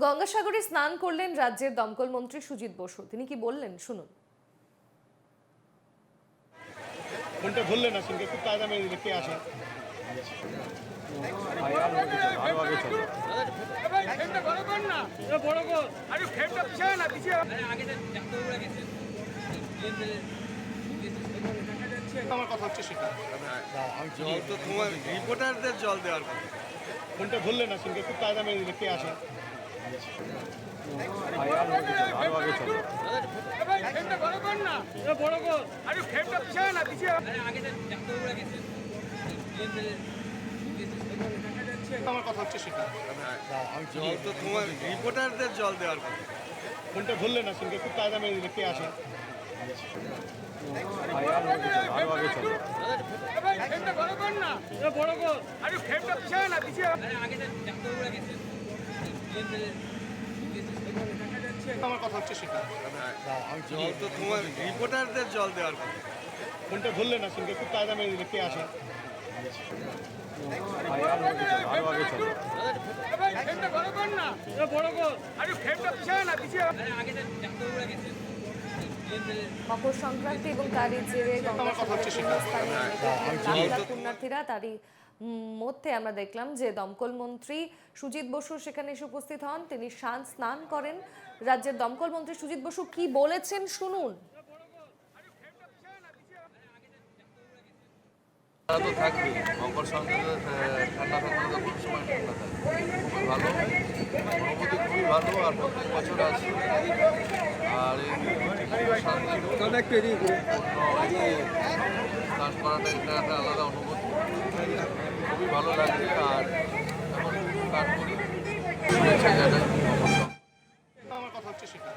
গঙ্গাসাগরে স্নান করলেন রাজ্যের দমকল মন্ত্রী সুজিত বসু। তিনি কি বললেন শুনুন। ফোনটা ধরলে না, সঙ্গে খুব তাজা মেরে দিলে কে আসা। আমার কথা হচ্ছে সেটা, জল তো তোমার রিপোর্টারদের জল দেওয়ার কথা। ফোনটা ধরলে না, সঙ্গে খুব তাজা মেরে দিলে কে আসা। আমার কথা হচ্ছে সেটা, জল তো তোমার রিপোর্টারদের জল দেওয়ার কথা। ফোনটা ধরলে না, সঙ্গে খুব তাজা মেরে দিলে কে আসা। আমার কথা হচ্ছে সেটা, জল তো তোমার রিপোর্টারদের জল দেওয়ার কথা। ফোনটা ধরলে না, সঙ্গে খুব তাজা মেরে দিলে কে আসা। মকর সংক্রান্তি এবং তারই জেরে গঙ্গাসাগরের বিভিন্ন স্থানে লাখ লাখ পুণ্যার্থীরা তারই মধ্যে আমরা দেখলাম যে দমকল মন্ত্রী সুজিত বসু সেখানে এসে উপস্থিত হন। তিনি স্নান করেন। রাজ্যের দমকল মন্ত্রী সুজিত বসু কি বলেছেন শুনুন। তো থাকবে মকর সংক্রান্তি ঠান্ডা থাকলে তো কোনো সময় ঠান্ডা থাকে খুবই ভালো অনুভূতি, খুবই ভালো। আর প্রত্যেক বছর আসি আর এই শান্তিপূর্ণ স্নান করাটা এটা একটা আলাদা অনুভূতি, খুবই ভালো লাগে। আর এখন স্নান করি, শুভেচ্ছা জানাই মকর সংক্রান্তি। আমার কথা হচ্ছে সেটা,